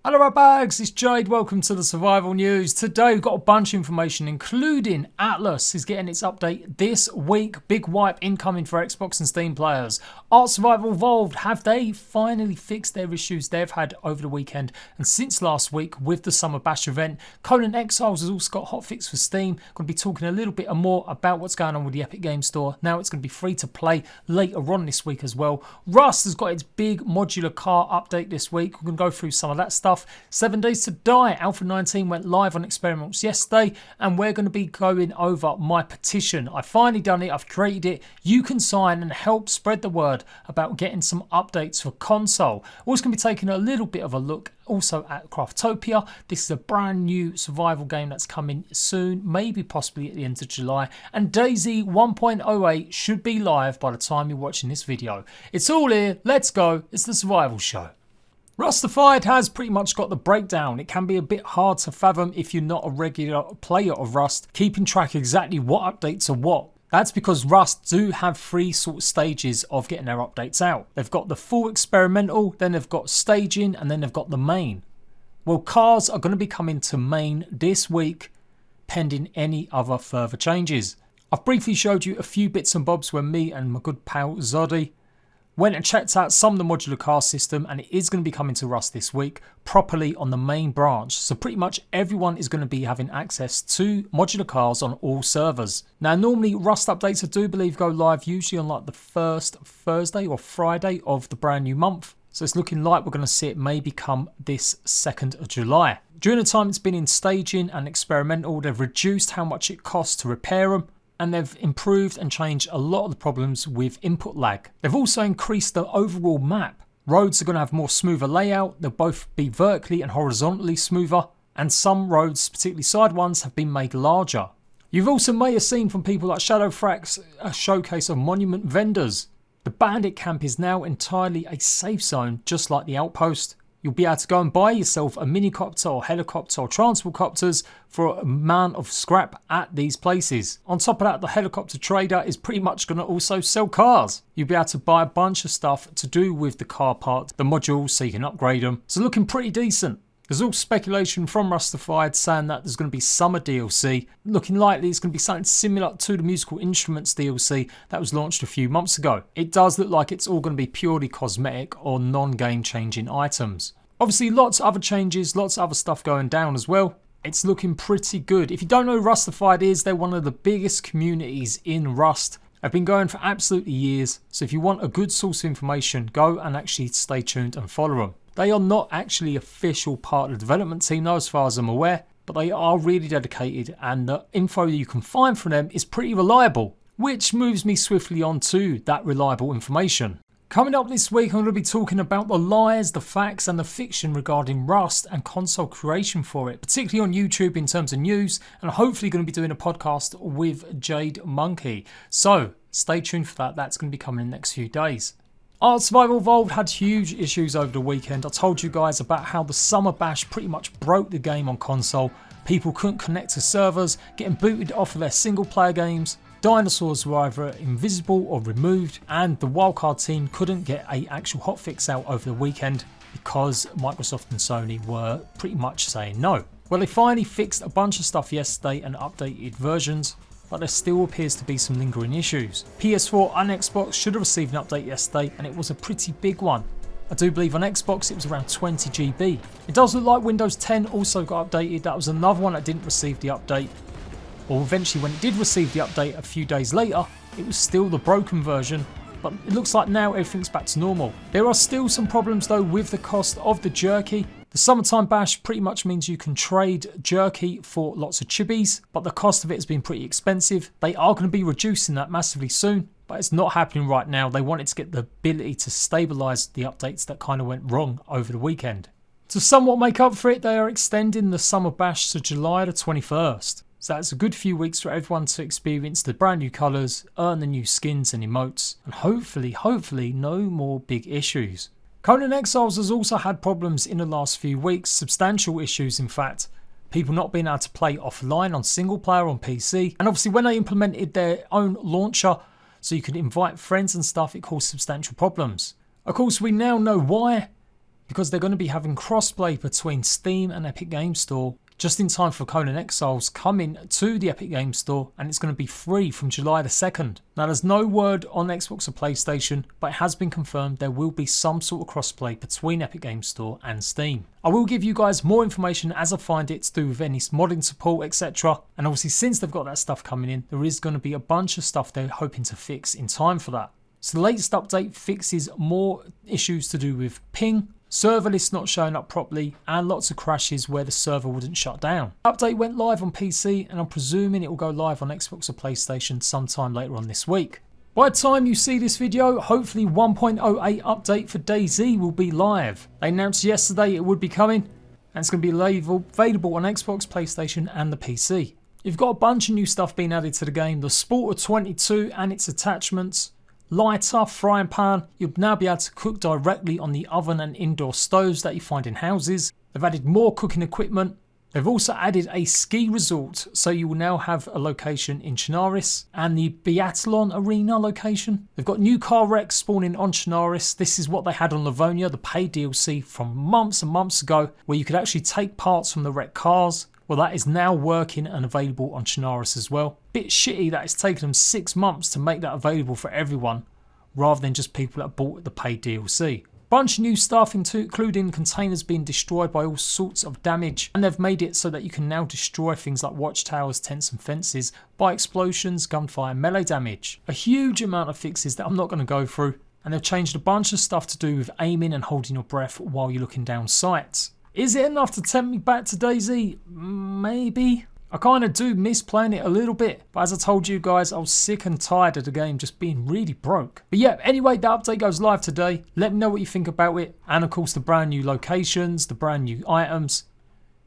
Hello right bags, it's Jade, welcome to the survival news. Today we've got a bunch of information including Atlas is getting its update this week. Big wipe incoming for Xbox and Steam players. Art Survival Evolved, have they finally fixed their issues they've had over the weekend and since last week with the Summer Bash event? Conan Exiles has also got a hotfix for Steam. Going to be talking a little bit more about what's going on with the Epic Games Store. Now it's going to be free to play later on this week as well. Rust has got its big modular car update this week. We're going to go through some of that stuff. 7 Days to Die, Alpha 19 went live on experiments yesterday and we're going to be going over my petition. I've finally done it, I've created it. You can sign and help spread the word about getting some updates for console. We're also going to be taking a little bit of a look also at Craftopia. This is a brand new survival game that's coming soon, maybe possibly at the end of July. And Dayz 1.08 should be live by the time you're watching this video. It's all here, let's go, it's the survival show. Rustified has pretty much got the breakdown. It can be a bit hard to fathom if you're not a regular player of Rust, keeping track exactly what updates are what. That's because Rust do have three sort of stages of getting their updates out. They've got the full experimental, then they've got staging, and then they've got the main. Well, cars are going to be coming to main this week, pending any other further changes. I've briefly showed you a few bits and bobs where me and my good pal Zoddy went and checked out some of the modular car system, and it is going to be coming to Rust this week properly on the main branch. So pretty much everyone is going to be having access to modular cars on all servers. Now normally Rust updates I do believe go live usually on like the first Thursday or Friday of the brand new month. So it's looking like we're going to see it maybe come this 2nd of July. During the time it's been in staging and experimental, they've reduced how much it costs to repair them. And they've improved and changed a lot of the problems with input lag. They've also increased the overall map. Roads are going to have more smoother layout. They'll both be vertically and horizontally smoother. And some roads, particularly side ones, have been made larger. You've also may have seen from people like Shadowfrax a showcase of monument vendors. The bandit camp is now entirely a safe zone, just like the outpost. You'll be able to go and buy yourself a minicopter or helicopter or transport copters for a amount of scrap at these places. On top of that, the helicopter trader is pretty much going to also sell cars. You'll be able to buy a bunch of stuff to do with the car parts, the modules, so you can upgrade them. So looking pretty decent. There's all speculation from Rustified saying that there's going to be summer DLC. Looking likely it's going to be something similar to the musical instruments DLC that was launched a few months ago. It does look like it's all going to be purely cosmetic or non-game changing items. Obviously lots of other changes, lots of other stuff going down as well. It's looking pretty good. If you don't know who Rustified is, they're one of the biggest communities in Rust. They've been going for absolutely years. So if you want a good source of information, go and actually stay tuned and follow them. They are not actually official part of the development team though, as far as I'm aware, but they are really dedicated and the info you can find from them is pretty reliable, which moves me swiftly on to that reliable information. Coming up this week, I'm going to be talking about the lies, the facts and the fiction regarding Rust and console creation for it, particularly on YouTube in terms of news, and hopefully going to be doing a podcast with Jade Monkey. So stay tuned for that, that's going to be coming in the next few days. Art Survival Evolved had huge issues over the weekend. I told you guys about how the Summer Bash pretty much broke the game on console. People couldn't connect to servers, getting booted off of their single player games. Dinosaurs were either invisible or removed, and the wildcard team couldn't get an actual hotfix out over the weekend because Microsoft and Sony were pretty much saying no. Well, they finally fixed a bunch of stuff yesterday and updated versions, but there still appears to be some lingering issues. PS4 and Xbox should have received an update yesterday, and it was a pretty big one. I do believe on Xbox it was around 20 GB. It does look like Windows 10 also got updated. That was another one that didn't receive the update. Or eventually when it did receive the update a few days later, it was still the broken version, but it looks like now everything's back to normal. There are still some problems though with the cost of the jerky. The Summertime Bash pretty much means you can trade jerky for lots of chibis, but the cost of it has been pretty expensive. They are going to be reducing that massively soon, but it's not happening right now. They wanted to get the ability to stabilise the updates that kind of went wrong over the weekend. To somewhat make up for it, they are extending the Summer Bash to July the 21st. So that's a good few weeks for everyone to experience the brand new colours, earn the new skins and emotes, and hopefully no more big issues. Conan Exiles has also had problems in the last few weeks, substantial issues in fact. People not being able to play offline on single player on PC, and obviously when they implemented their own launcher so you could invite friends and stuff, it caused substantial problems. Of course we now know why. because they're going to be having crossplay between Steam and Epic Games Store just in time for Conan Exiles coming to the Epic Games Store, and it's going to be free from July the 2nd. Now there's no word on Xbox or PlayStation, but it has been confirmed there will be some sort of crossplay between Epic Games Store and Steam. I will give you guys more information as I find it to do with any modding support, etc. And obviously since they've got that stuff coming in, there is going to be a bunch of stuff they're hoping to fix in time for that. So the latest update fixes more issues to do with ping, server lists not showing up properly, and lots of crashes where the server wouldn't shut down. Update went live on PC, and I'm presuming it will go live on Xbox or PlayStation sometime later on this week. By the time you see this video, hopefully 1.08 update for DayZ will be live. They announced yesterday it would be coming, and it's going to be available on Xbox, PlayStation and the PC. You've got a bunch of new stuff being added to the game, the Sport of 22 and its attachments, lighter, frying pan. You'll now be able to cook directly on the oven and indoor stoves that you find in houses. They've added more cooking equipment. They've also added a ski resort, so you will now have a location in Chernarus and the Biathlon Arena location. They've got new car wrecks spawning on Chernarus. This is what they had on Livonia, the paid DLC from months and months ago, where you could actually take parts from the wrecked cars. Well, that is now working and available on Chernarus as well. Bit shitty that it's taken them 6 months to make that available for everyone, rather than just people that bought the paid DLC. Bunch of new stuff, including containers being destroyed by all sorts of damage, and they've made it so that you can now destroy things like watchtowers, tents and fences by explosions, gunfire, melee damage. A huge amount of fixes that I'm not going to go through, and they've changed a bunch of stuff to do with aiming and holding your breath while you're looking down sights. Is it enough to tempt me back to DayZ? Maybe. I kind of do miss playing it a little bit, but as I told you guys, I was sick and tired of the game just being really broke. But yeah, anyway, the update goes live today. Let me know what you think about it, and of course the brand new locations, the brand new items.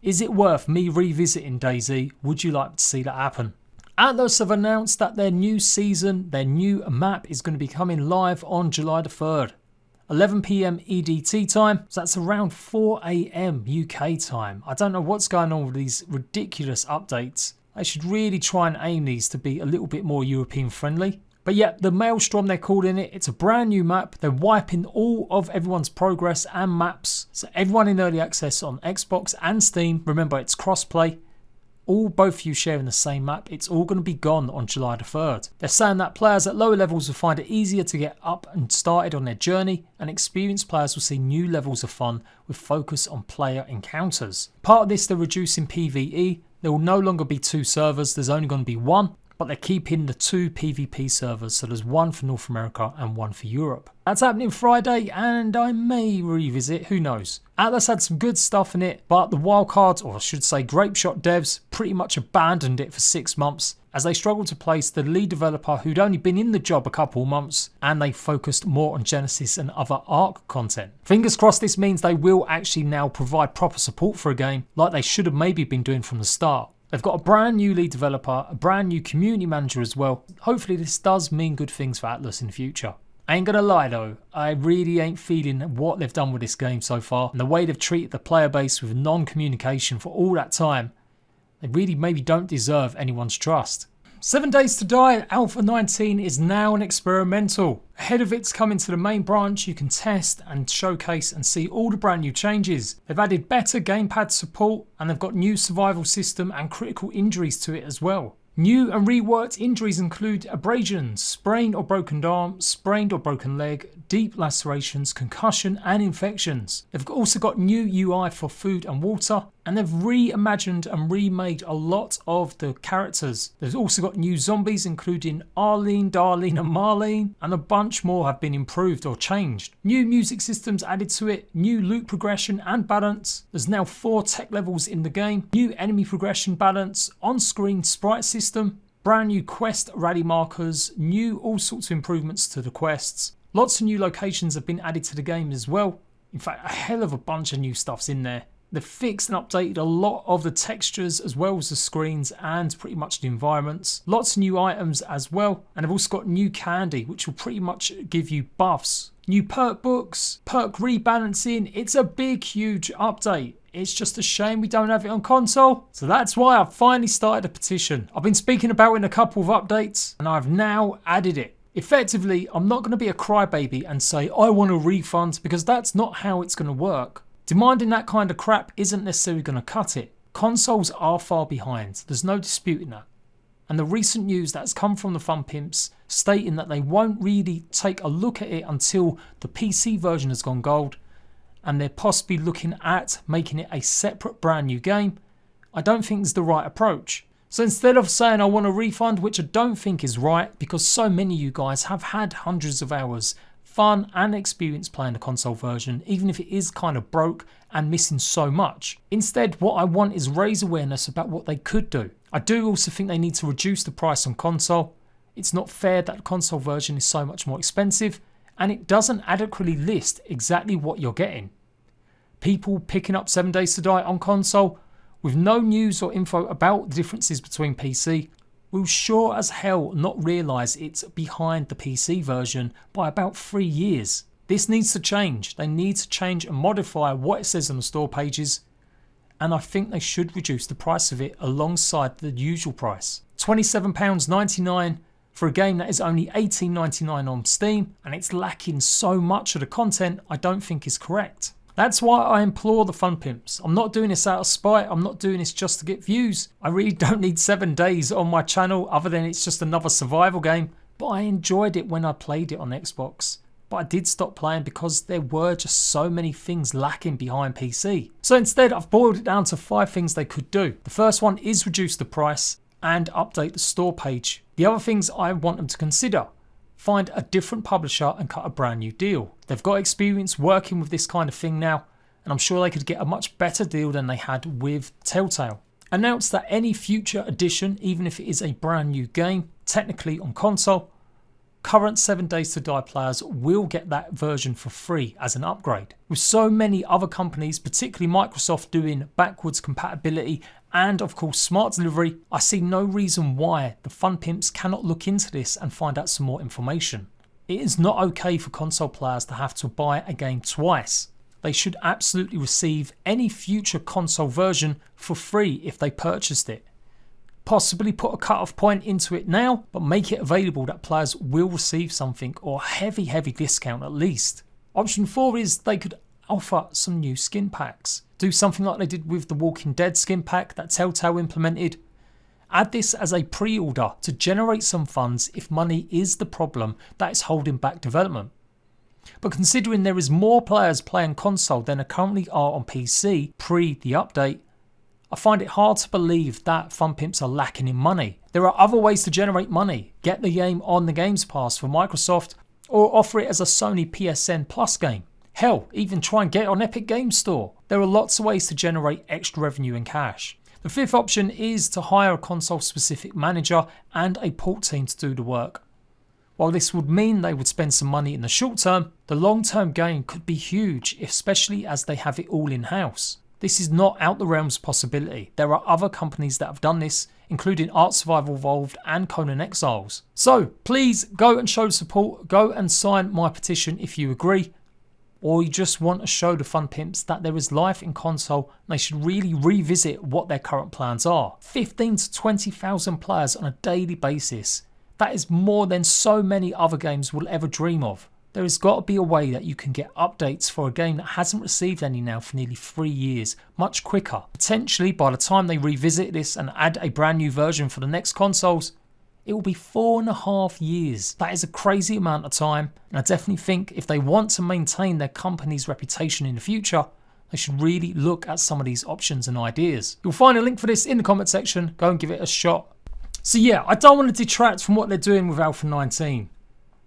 Is it worth me revisiting DayZ? Would you like to see that happen? Atlus have announced that their new season, their new map is going to be coming live on July the 3rd. 11 PM EDT time, so that's around 4 AM UK time. I don't know what's going on with these ridiculous updates. They should really try and aim these to be a little bit more European friendly. But yeah, the Maelstrom they're calling it, it's a brand new map. They're wiping all of everyone's progress and maps. So everyone in early access on Xbox and Steam, remember it's crossplay. Both of you sharing the same map, it's all going to be gone on July the 3rd. They're saying that players at lower levels will find it easier to get up and started on their journey, and experienced players will see new levels of fun with focus on player encounters. Part of this, they're reducing PvE. There will no longer be 2 servers, there's only going to be 1, but they're keeping the 2 PvP servers, so there's 1 for North America and 1 for Europe. That's happening Friday, and I may revisit, who knows. Atlus had some good stuff in it, but the wildcards, or I should say Grapeshot devs, pretty much abandoned it for 6 months as they struggled to place the lead developer who'd only been in the job a couple months, and they focused more on Genesis and other ARC content. Fingers crossed this means they will actually now provide proper support for a game like they should have maybe been doing from the start. They've got a brand new lead developer, a brand new community manager as well. Hopefully this does mean good things for Atlus in the future. I ain't gonna lie though, I really ain't feeling what they've done with this game so far, and the way they've treated the player base with non-communication for all that time. They really maybe don't deserve anyone's trust. 7 Days to Die Alpha 19 is now an experimental. Ahead of its coming to the main branch, you can test and showcase and see all the brand new changes. They've added better gamepad support, and they've got new survival system and critical injuries to it as well. New and reworked injuries include abrasions, sprained or broken arm, sprained or broken leg, deep lacerations, concussion and infections. They've also got new UI for food and water, and they've reimagined and remade a lot of the characters. They've also got new zombies including Arlene, Darlene and Marlene, and a bunch more have been improved or changed. New music systems added to it, new loot progression and balance. There's now 4 tech levels in the game, new enemy progression balance, on-screen sprite system, brand new quest rally markers, new all sorts of improvements to the quests. Lots of new locations have been added to the game as well. In fact, a hell of a bunch of new stuff's in there. They've fixed and updated a lot of the textures as well as the screens and pretty much the environments. Lots of new items as well, and they've also got new candy which will pretty much give you buffs. New perk books, perk rebalancing. It's a big huge update. It's just a shame we don't have it on console. So that's why I've finally started a petition. I've been speaking about it in a couple of updates and I've now added it. Effectively, I'm not going to be a crybaby and say I want a refund, because that's not how it's going to work. Demanding that kind of crap isn't necessarily going to cut it. Consoles are far behind, there's no disputing that. And the recent news that's come from the fun pimps stating that they won't really take a look at it until the PC version has gone gold, and they're possibly looking at making it a separate brand new game, I don't think is the right approach. So instead of saying I want a refund, which I don't think is right, because so many of you guys have had hundreds of hours fun and experience playing the console version, even if it is kind of broke and missing so much. Instead, what I want is raise awareness about what they could do. I do also think they need to reduce the price on console. It's not fair that the console version is so much more expensive, and it doesn't adequately list exactly what you're getting. People picking up 7 Days to Die on console with no news or info about the differences between PC will sure as hell not realise it's behind the PC version by about 3 years. This needs to change. They need to change and modify what it says on the store pages, and I think they should reduce the price of it alongside the usual price. £27.99 for a game that is only $18.99 on Steam, and it's lacking so much of the content I don't think is correct. That's why I implore the fun pimps. I'm not doing this out of spite, I'm not doing this just to get views. I really don't need 7 Days on my channel other than it's just another survival game, but I enjoyed it when I played it on Xbox. But I did stop playing because there were just so many things lacking behind PC. So instead I've boiled it down to 5 things they could do. The first one is reduce the price and update the store page. The other things I want them to consider: find a different publisher and cut a brand new deal. They've got experience working with this kind of thing now, and I'm sure they could get a much better deal than they had with Telltale. Announce that any future edition, even if it is a brand new game, technically on console, current 7 Days to Die players will get that version for free as an upgrade. With so many other companies, particularly Microsoft, doing backwards compatibility and of course smart delivery, I see no reason why the fun pimps cannot look into this and find out some more information. It is not okay for console players to have to buy a game twice. They should absolutely receive any future console version for free if they purchased it. Possibly put a cut-off point into it now, but make it available that players will receive something, or heavy discount at least. Option 4 is they could offer some new skin packs. Do something like they did with the Walking Dead skin pack that Telltale implemented. Add this as a pre-order to generate some funds if money is the problem that is holding back development. But considering there is more players playing console than there currently are on PC pre the update, I find it hard to believe that fun pimps are lacking in money. There are other ways to generate money. Get the game on the Games Pass for Microsoft, or offer it as a Sony PSN Plus game. Hell, even try and get it on Epic Games Store. There are lots of ways to generate extra revenue and cash. The fifth option is to hire a console specific manager and a port team to do the work. While this would mean they would spend some money in the short term, the long term gain could be huge, especially as they have it all in house. This is not out the realms of possibility. There are other companies that have done this, including Art Survival Evolved and Conan Exiles. So please go and show support, go and sign my petition if you agree, or you just want to show the fun pimps that there is life in console and they should really revisit what their current plans are. 15 to 20,000 players on a daily basis. That is more than so many other games will ever dream of. There has got to be a way that you can get updates for a game that hasn't received any now for nearly 3 years much quicker. Potentially by the time they revisit this and add a brand new version for the next consoles, it will be 4.5 years. That is a crazy amount of time, and I definitely think if they want to maintain their company's reputation in the future, they should really look at some of these options and ideas. You'll find a link for this in the comment section. Go and give it a shot. So yeah, I don't want to detract from what they're doing with Alpha 19.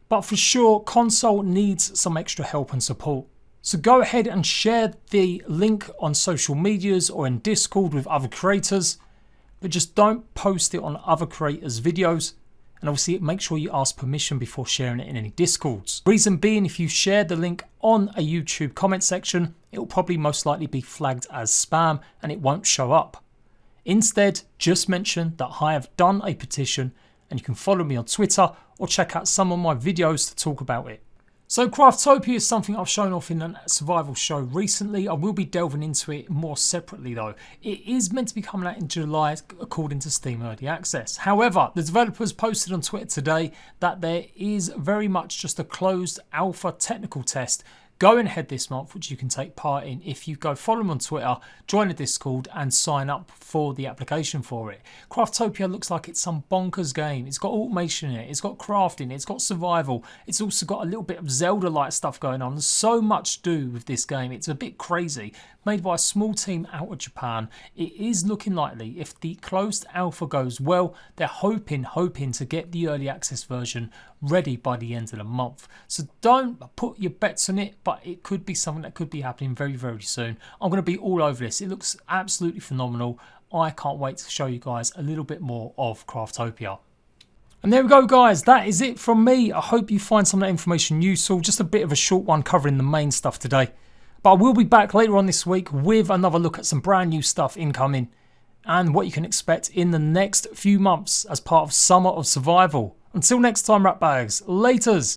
But for sure, console needs some extra help and support. So go ahead and share the link on social medias or in Discord with other creators, but just don't post it on other creators' videos, and obviously make sure you ask permission before sharing it in any Discords. Reason being, if you share the link on a YouTube comment section, it will probably most likely be flagged as spam and it won't show up. Instead, just mention that I have done a petition, and you can follow me on Twitter or check out some of my videos to talk about it. So Craftopia is something I've shown off in a survival show recently. I will be delving into it more separately though. It is meant to be coming out in July according to Steam Early Access. However, the developers posted on Twitter today that there is very much just a closed alpha technical test going ahead this month, which you can take part in if you go follow them on Twitter, join a Discord and sign up for the application for it. Craftopia looks like it's some bonkers game. It's got automation in it, it's got crafting, it's got survival, it's also got a little bit of Zelda-like stuff going on. There's so much to do with this game, it's a bit crazy. Made by a small team out of Japan. It is looking likely, if the closed alpha goes well, they're hoping to get the early access version ready by the end of the month. So don't put your bets on it, but it could be something that could be happening very, very soon. I'm going to be all over this. It looks absolutely phenomenal. I can't wait to show you guys a little bit more of Craftopia. And there we go guys, that is it from me. I hope you find some of that information useful. Just a bit of a short one covering the main stuff today. But I will be back later on this week with another look at some brand new stuff incoming and what you can expect in the next few months as part of Summer of Survival. Until next time, rat bags, laters.